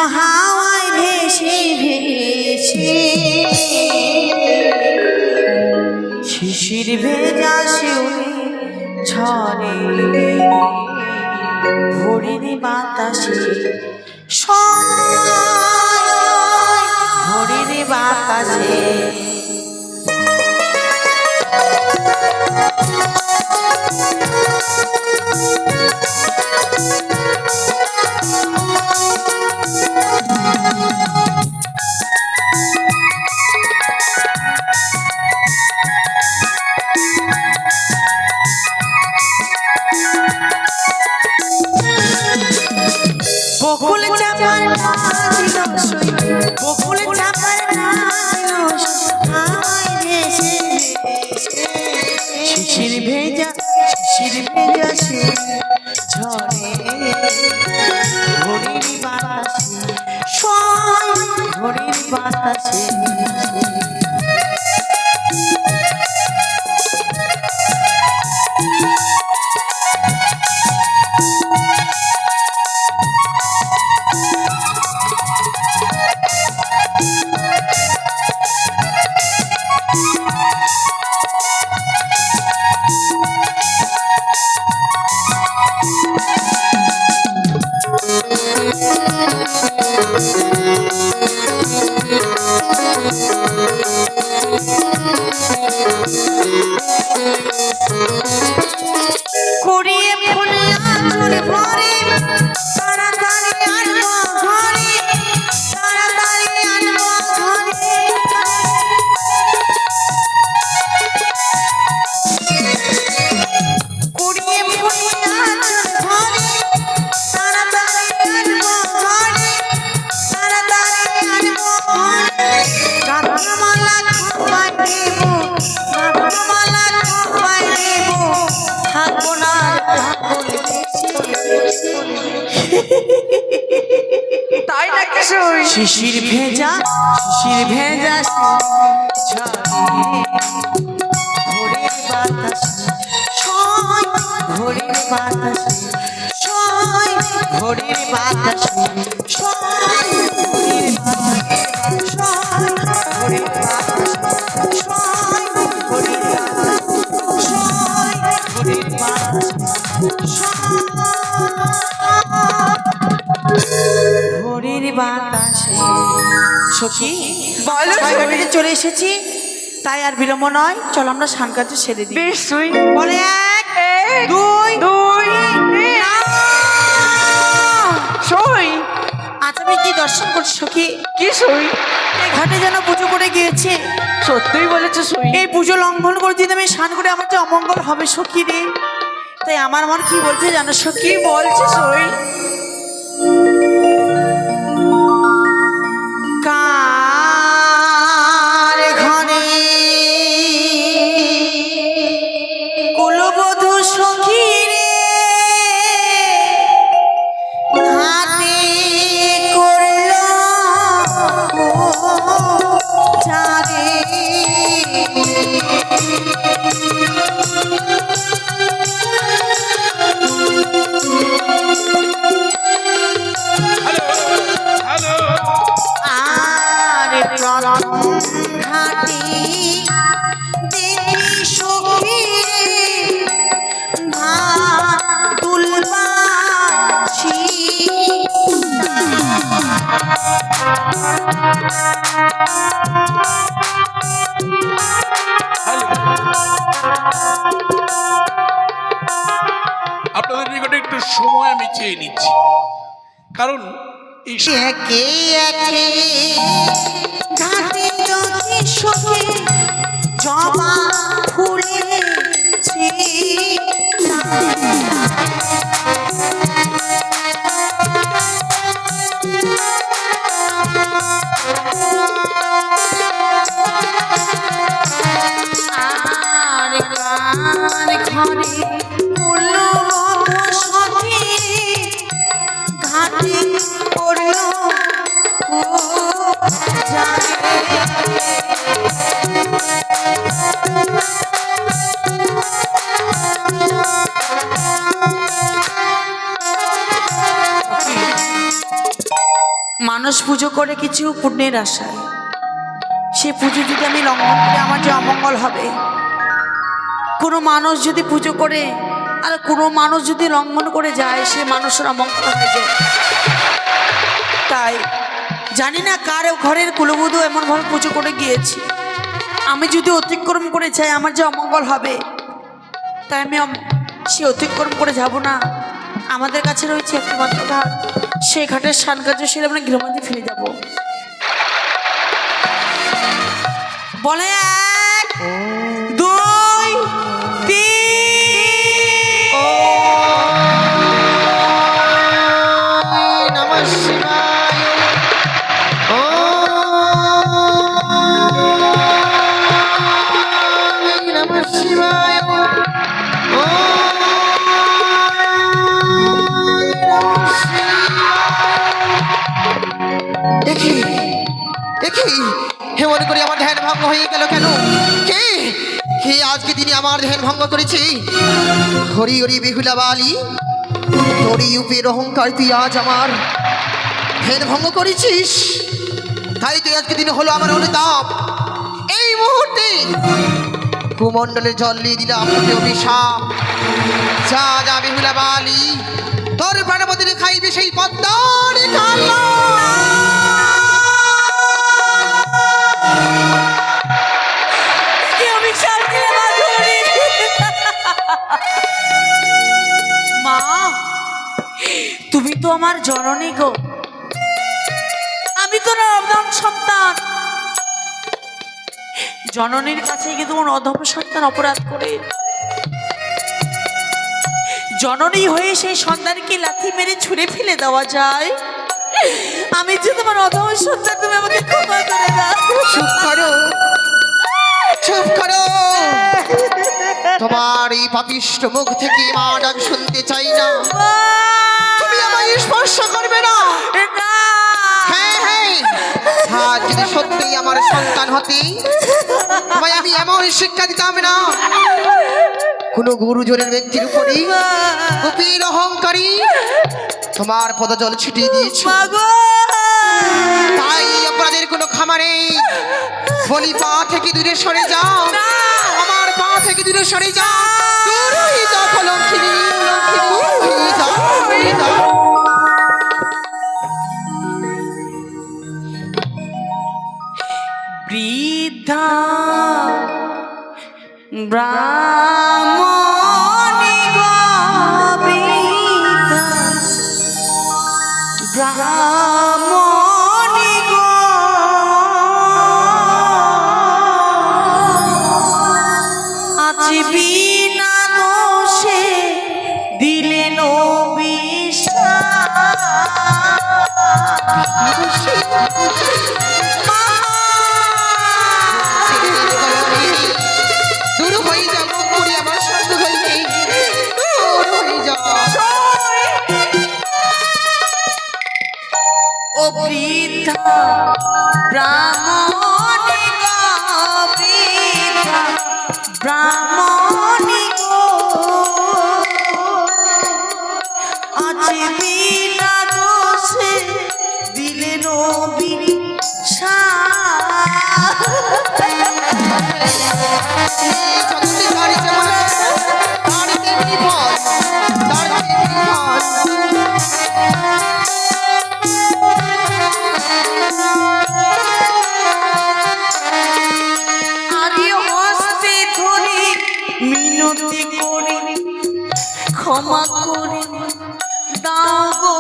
হাওয়ায় ভেসে ভেসে শিশির ভেজা শিউলি ঝরে ভোরের বাতাসে ভোরের বাতাসে বকুল চাপার বকুল চাপার হাওয়ায় ভেসে শিশির ভেজা সে ঝরে ভোরের বাতাসে ভোরের বাতাসে কুড়িয়ে ফুলে আঁচল ভরে তাড়াতাড়ি আনবো ঘরে তাড়াতাড়ি আনবো ঘরে কুড়িয়ে ফুলে আঁচল ভরে তাড়াতাড়ি আনবো ঘরে তাড়াতাড়ি আনবো ঘরে গাঁথামালা খোপায় দেব গাঁথামালা খোপায় দেব থাকবো না তাই নাকি শিশির ভেজা ভোরের বাতাসে ভোরের বাতাসে ভোরের বাতাসে ভোরের বাতাসে সখী বলো চলে এসেছি তাই আর বিলম্ব নয় চল আমরা স্নান কার্য সেরে দিই বেশ তুই বলে এক দুই সই আজ আমি কি দর্শন করছি সখী কি সই এই ঘাটে যেন পুজো করে গিয়েছে সত্যিই বলেছে সই এই পুজো লঙ্ঘন করে যদি আমি স্নান করে আমার যে অমঙ্গল হবে সখী রে তাই আমার মন কি বলছে জানো সখী বলছে সই কার ঘরে কুলবধূ সখী রে হাতে করল চারে আর প্রথম ঘাটি দেখি সখী তুলবাছি আপনাদের নিকটে একটু সময় আমি চেয়ে নিচ্ছি কারণ এই একে একে ঘাটে যদি সখী জবা ফুলেছে আর কার ঘরে পড়লো সখী ঘাটে পড়লো মানুষ পুজো করে কিছু পুণ্যের আশায়, সে পুজো যদি আমি লঙ্ঘন করি আমার যে অমঙ্গল হবে। কোনো মানুষ যদি পুজো করে আর কোনো মানুষ যদি লঙ্ঘন করে যায়, সে মানুষের অমঙ্গল হয়ে যায়। তাই জানি না কার ঘরের কুলবধূ এমনভাবে পুজো করে গিয়েছি, আমি যদি অতিক্রম করে যাই আমার যে অমঙ্গল হবে। তাই আমি সে অতিক্রম করে যাব না। আমাদের কাছে রয়েছে একটি মাত্র ঘাট, সেই ঘাটের স্নান কার্য সেরে আমরা গৃহমধ্যে ফিরে যাব। বলে 1 2 3 নমঃ শিবায়। নমঃ শিবায়। দেখি দেখি হেমন করে আমার ধ্যান ভঙ্গ হয়ে গেল কেন? কে কে আজকে দিনে আমার ধ্যান ভঙ্গ করেছে? হরি হরি বেহুলা বালি, তোরই উপের অহংকার তুই আজ আমার ধ্যান ভঙ্গ করেছিস। তাই তুই আজকে দিনে হলো আমার অনুতাপ। এই মুহূর্তে কুমণ্ডলের জল নিয়ে দিলাম তোকে অভিশাপ। যা যা বেহুলা বালি, তোর প্রাণপতিরে খাইবে সেই পদ্মার কালা। মা, তুমি তো আমার জননী গো, আমি তো অধম সন্তান। জননীর কাছে গিয়ে তোমার অধম সন্তান অপরাধ করে জননী হয়ে সেই সন্তানকে লাথি মেরে ছুঁড়ে ফেলে দেওয়া যায়? আমি যে তোমার অধম সন্তান, তুমি আমাকে ক্ষমা করে দাও। চুপ করো, চুপ করো। তোমার এই পাপিষ্ট মুখ থেকে মা ডাক শুনতে চাই না। তুমি আমায় স্পর্শ করবে না। হ্যাঁ হ্যাঁ, আজ যদি সত্যি আমার সন্তান হতে, তোমায় আমি এমন শিক্ষা দিতাম না। কোনো গুরুজনের ব্যক্তির উপরই কুপির অহংকারী তোমার পদজল ছিটিয়ে দিয়েছ। তাই অপরাধের কোনো ক্ষমা নেই। বলি পা থেকে দূরে সরে যাও, আমার পা থেকে দূরে সরে যাও। দূর হয়ে যাও কলঙ্কিনী, কলঙ্কিনী, হয়ে যাও, হয়ে যাও। বৃদ্ধা ব্রাহ্মণী গো, বৃদ্ধা ব্রাহ্মণী গো, আজ বিনা দোষে দিলেন অভিশাপ। দূর হয়ে যাও, মুখ করে আমার শব্দ হইবে। দূর হয়ে যাও। ও বৃদ্ধা ব্রাহ্মণী গো, বৃদ্ধা ব্রাহ্মণী গো, আজ বিনা দোষে দিলেন অভিশাপ। যতটি গাড়ি যেমন তার তেমনি ফল, তার তেমনি ফল। আরে হস্তে ধরে মিনতি করি, ক্ষমা করে দাও গো,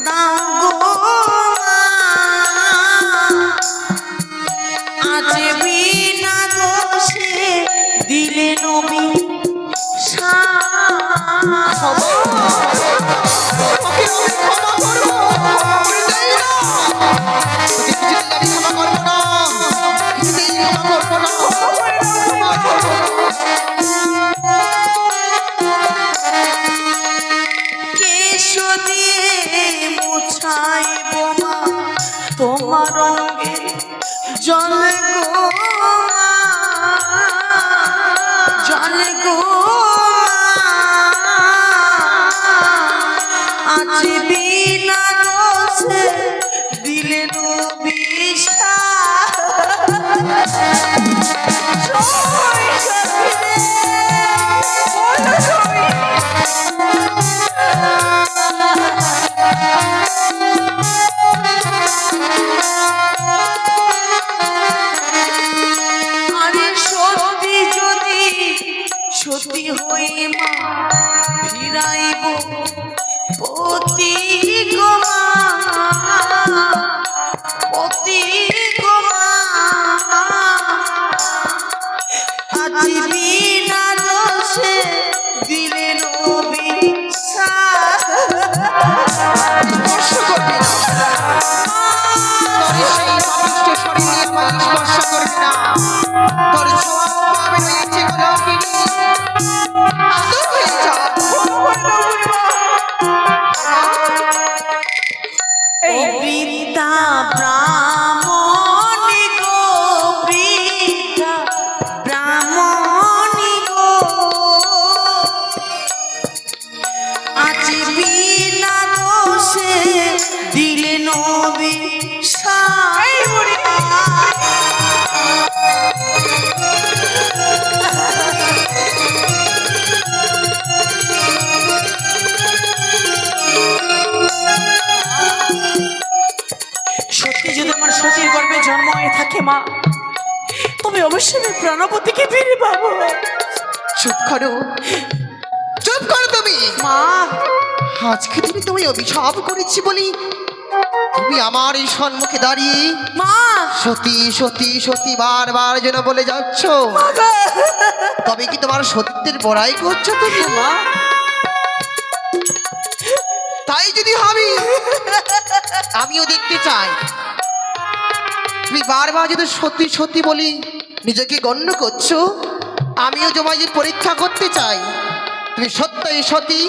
দাও গো। আজ বিনা দোষে দিলেন অভিশাপ। তোকে আমি ক্ষমা করবো, কিছুতেই না। তোকে কিছুতেই আমি ক্ষমা করবো না, কিছুতেই ক্ষমা করবো না, ক্ষমা করবো না। কেশ দিয়ে মুছাইব মা তোমার অঙ্গে জল গো, জল গো। আজ আজ বিনা দোষে দিলেন বিশ্বাস। সই, বলো সই। আরে সত্যি যদি সত্যি হই মা ফিরাইব পতি গো মা, পতি গো মা। আজ বিনা দোষে দিলেন বিশ্বাস। স্পর্শ করবি না তোর সেই পাপিষ্ঠ শরীরে পায়ে স্পর্শ করবি না। তোর ছোঁয়া পাবে না এই যে গোলাপিনী। দূর হয়ে যা। এই বৃদ্ধা ব্রাহ্মণী গো, বৃদ্ধা ব্রাহ্মণী গো, আজ বিনা দোষে দিলেন বিশ্বাস। সত্যি যদি আমার সতীর গর্ভে জন্ম হয়ে থাকে মা, তবে অবশ্যই আমি প্রাণপতিকে ফিরে পাবো। চুপ করো, চুপ করো তুমি। মা আজকে তুমি অভিশাপ করেছি বলি তুমি আমার এই সম্মুখে দাঁড়িয়ে মা সতী সতী সতী বারবার যেন বলে যাচ্ছ। তবে কি তোমার সত্যের বড়াই করছো তুমি? মা তাই যদি হবে আমিও দেখতে চাই তুমি বারবার যদি সত্যি সত্যি বলি নিজেকে গণ্য করছো। আমিও তোমায় পরীক্ষা করতে চাই তুমি সত্যই সতী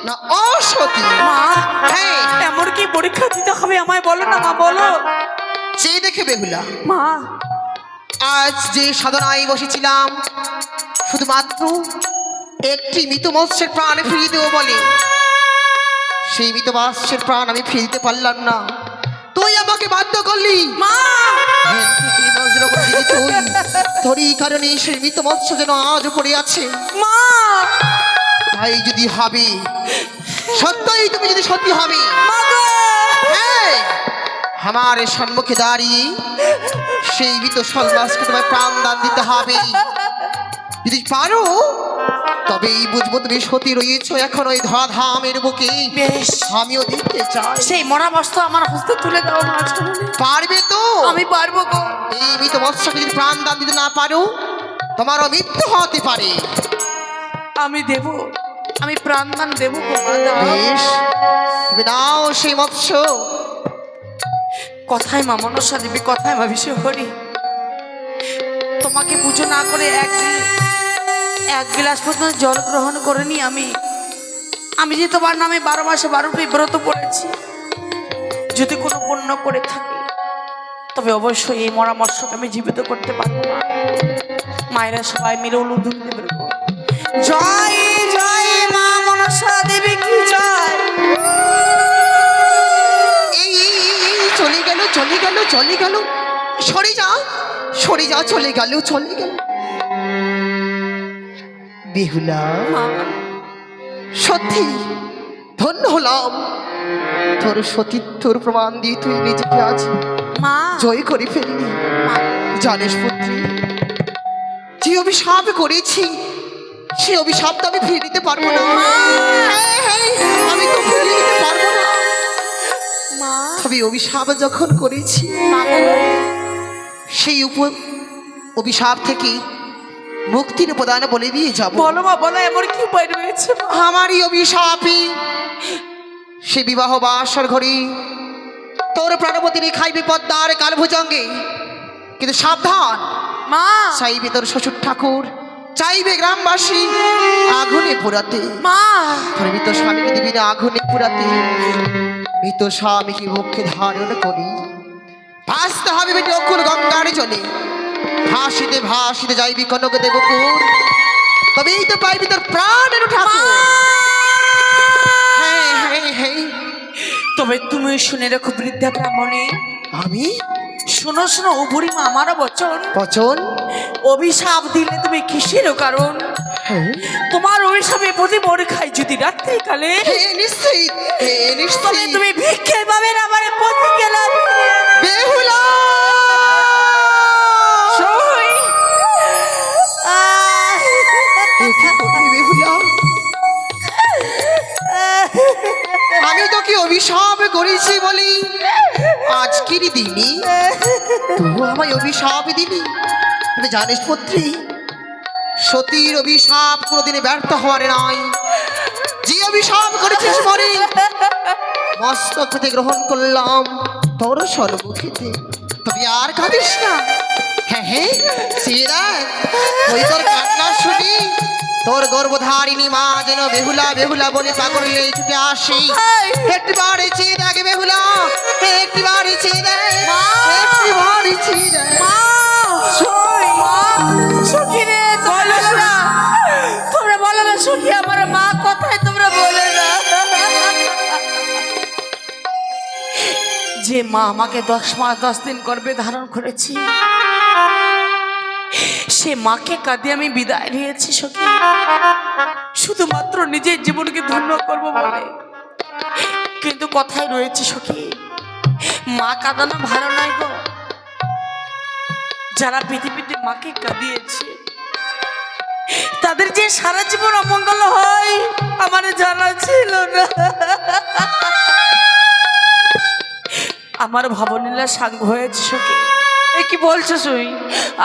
না অসতী। মা হ্যাঁ, এমন কি পরীক্ষা দিতে হবে আমায় বলো না মা, বলো। চেয়ে দেখে বেহুলা, মা আজ যে সাধনায় বসেছিলাম শুধুমাত্র একটি মৃত মৎস্যের প্রাণ ফিরিয়ে দেবো বলে, সেই মৃত মৎস্যের প্রাণ আমি ফিরিতে পারলাম না। তুই আমাকে বাধ্য করলি। মা ধ্যান থেকে নজর করে দিলি তুই। তোরই কারণে সেই মৃত মৎস্য যেন আজও পড়ে আছে। মা তাই যদি হবে সত্যই তুমি যদি সত্যি হবে, মা গো! হ্যাঁ, আমার এই সম্মুখে দাঁড়িয়ে সেই মৃত সন্ন্যাসকে তোমায় প্রাণ দান দিতে হবে। যদি পারো তবেই বুঝবো তুমি সতী রয়েছো এখন ওই ধরাধামের বুকে। বেশ, আমিও দেখতে চাই সেই মরা বস্তু আমার হস্তে তুলে দাও মা। পারবে তো? আমি পারবো গো। এই মৃত মৎস্যকে যদি প্রাণ দান দিতে না পারো তোমারও মৃত্যু হতে পারে। আমি দেব, আমি প্রাণদান দেবো গো মা, দাও। বেশ, তুমি নাও সেই মৎস্য। কথায় মা মনসা দেবী, কথায় মা বিশ্বহরি, তোমাকে পুজো না করে এক গ্লাস পর্যন্ত জল গ্রহণ করিনি আমি যে তোমার নামে 12 মাসে 12টি ব্রত পড়েছি। যদি কোনো পুণ্য করে থাকি তবে অবশ্যই এই মরা মৎস্যকে আমি জীবিত করতে পারবো না। মায়েরা সবাই মিলে উলুধ্বনি দেবে গো। জয় জয় মা মনসা দেবী কি জয়। এই চলে গেল চলে গেল চলে গেল, সরে যা সরে যা, চলে গেল চলে গেল। বেহুলা, মা সত্যি ধন্য হলাম। তোর সতীত্বর প্রমাণ দিয়ে তুই নিজেকে আজ মা জয় করে ফেললি। মা জানিস পুত্রী, যে অভিশাপ করেছি সে অভিশাপ তো আমি ফিরে দিতে পারবো না। হ্যাঁ, হ্যাঁ, আমি তো ফিরে দিতে পারবো না। মা তবে অভিশাপ যখন করেছি মা গো, সেই অভিশাপ থেকে মুক্তির উপাদান বলে দিয়ে যাব। বলো মা বলো, এমন কি উপায় রয়েছে মা? আমারই অভিশাপই সে বিবাহ বাসর ঘরে তোর প্রাণপতি খাইবে পদ্মার কালভুজঙ্গে। কিন্তু সাবধান, মা চাইবে তোর শ্বশুর ঠাকুর, চাইবে গ্রামবাসী আগুনে পোড়াতে। মা তোর মৃত স্বামীকে দিবি না আগুনে পোড়াতে। মৃত স্বামীকে মুখে ধারণ করি ভাসতে হবে বেটি অকুল গঙ্গার জলে। ভাসিতে ভাসিতে যাইবি কনক দেবপুর, তবেই তো পাইবি তোর প্রাণের ঠাকুর। হ্যাঁ হ্যাঁ হ্যাঁ, তবে তুমি শুনে রাখো বৃদ্ধা ব্রাহ্মণী, আমি শোনো শোনো ও বুড়িমা আমারও বচন, বচন অভিশাপ দিলে তুমি কিসেরও কারণ, হ্যাঁ তোমার অভিশাপে প্রতি মরে খাই যদি রাত্রিকালে, নিশ্চয়ই তবে নিশ্চয়ই তুমি ভিক্ষে পাবে না আমার পথে গেলাম বেহুলা সই এ কি করলি বেহুলা? আমি তোকে অভিশাপ করেছি বলি আজকের দিনই তুই আমায় অভিশাপ দিলি। তুই জানিস পুত্রী, সতীর অভিশাপ কোনোদিনে ব্যর্থ হওয়ার নয়। যে অভিশাপ করেছিস মরে মস্তক হতে গ্রহণ করলাম তোর সর্বক্ষেত্রে, তবে আর কাঁদিস না। হ্যাঁ হ্যাঁ সে দেখ, ওই তোর কান্না শুনি তোর গর্ভধারিণী মা যেন বেহুলা বেহুলা বলে পাগল হয়ে ছুটে আসি। একটিবার চেয়ে দেখ বেহুলা, একটিবার চেয়ে দেখ, একটিবার চেয়ে দেখ। সই সখী রে বলো না, তোমরা বলো না সখী আমার মা কোথায়, তোমরা বলে না। যে মা আমাকে 10 মাস 10 দিন গর্ভে ধারণ করেছি, সে মাকে কাঁদিয়ে আমি বিদায় নিয়েছি সখী, শুধুমাত্র নিজের জীবনকে ধন্য করব বলে। কিন্তু কথাই রয়েছে সখী, মা কাঁদানো ভালো নয় গো। যারা পৃথিবীতে মাকে কাঁদিয়েছে তাদের যে সারা জীবন অমঙ্গল হয় আমার জানা ছিল না। আমার ভবনীলা সাঙ্গ হয়েছে সখী, এ কি বলছো সই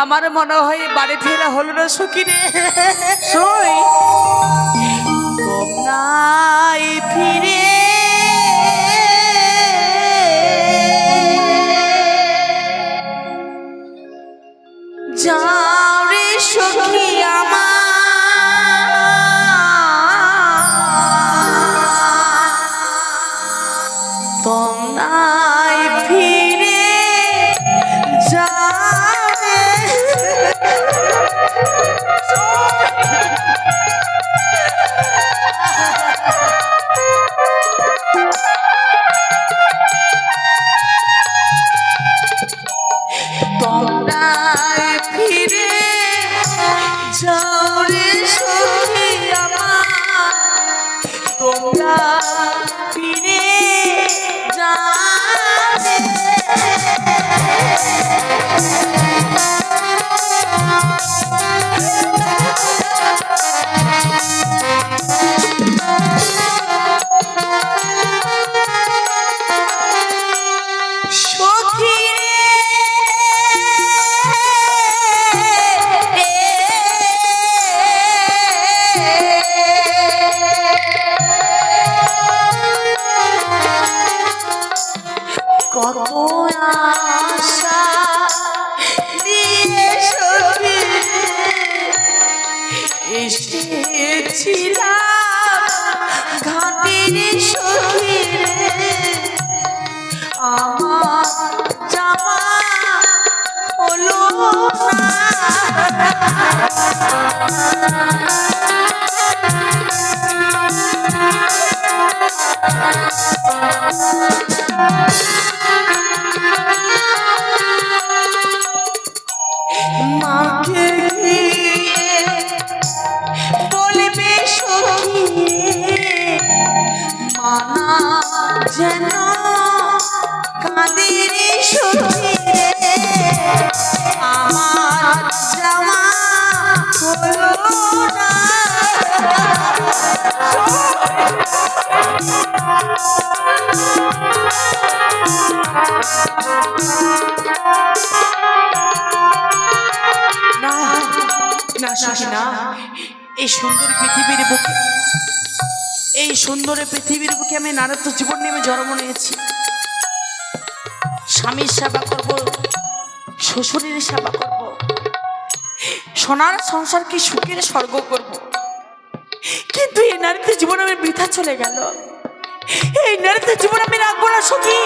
আমার মনে হয় বাড়ি ফেরা হলো না সখী রে। সই নাই ফিরে যাও রে সখী আমার, তোমরাই ফিরে যাও রে। তোমরাই ফিরে যাও রে সখী আমার, তোমরা ফিরে যাও রে। সখী রে কত আশা দিয়ে সখী এসেছিলাম ঘাটের সখী রে, আমার জামা হলো মাকে গিয়ে বলবে সখী মানা যেন কাঁদের সখী রে, আমার জামা হলো না। না না সখী না, এই সুন্দর পৃথিবীর বুকে, এই সুন্দর পৃথিবীর বুকে আমি নারত্ব জীবন নিয়ে জন্ম নিয়েছি। স্বামীর সেবা করব, শ্বশুরের সেবা করব, সোনার সংসারকে সুখের স্বর্গ করব। কিন্তু এই নারীত্ব জীবন আমার বৃথা চলে গেল, এই নারীত্ব জীবন আমি রাখবো না সখী।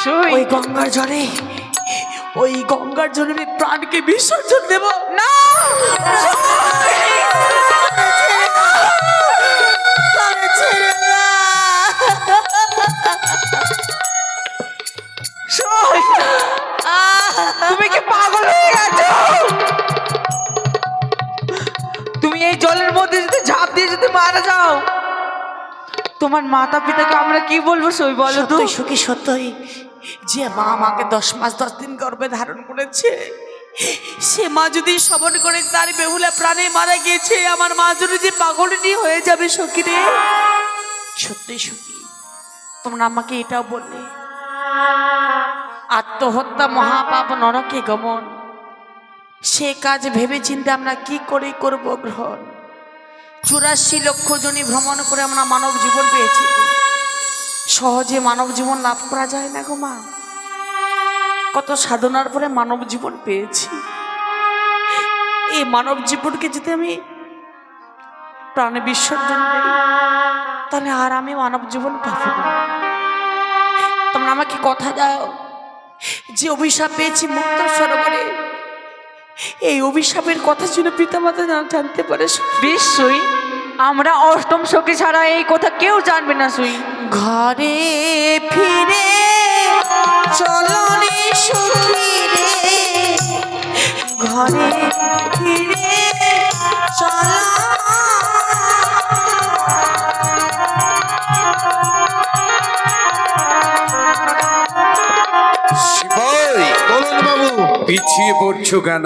সই ওই গঙ্গার জলে, ওই গঙ্গার জলে আমি প্রাণকে বিসর্জন দেব না। ছেড়ে দাও, ছেড়ে দাও। তোমার মাতা পিতাকে আমরা কি বলবো সই বলো তো? সত্যই সুখী সত্যই, যে মা আমাকে 10 মাস 10 দিন গর্ভে ধারণ করেছে, সে মা যদি শ্রবণ করে তার বেহুলা প্রাণে মারা গিয়েছে, আমার মা যদি যে পাগলিনী হয়ে যাবে সখী রে। সত্যই সুখী, তোমরা আমাকে এটাও বললে আত্মহত্যা মহাপাপ নরকে গমন, সে কাজ ভেবে চিন্তে আমরা কি করে করব গ্রহণ। 84 লক্ষ জনি ভ্রমণ করে আমরা মানব জীবন পেয়েছি, সহজে মানব জীবন লাভ করা যায় না গো মা। কত সাধনার পরে মানব জীবন পেয়েছি, এই মানব জীবনকে যদি আমি প্রাণে বিসর্জন দিই তাহলে আর আমি মানব জীবন পাবো না। তোমরা আমাকে কথা দাও, যে অভিশাপ পেয়েছি মুক্ত সরোবরে, এই অভিশাপের কথা যেন পিতামাতা না জানতে পারে। বেশ সই, আমরা অষ্টম সখী ছাড়া এই কথা কেউ জানবে না সই। ঘরে ফিরে চলো রে সখী রে, ঘরে ফিরে চলো। শিবাই, বলুন বাবু। পিছিয়ে পড়ছো কেন?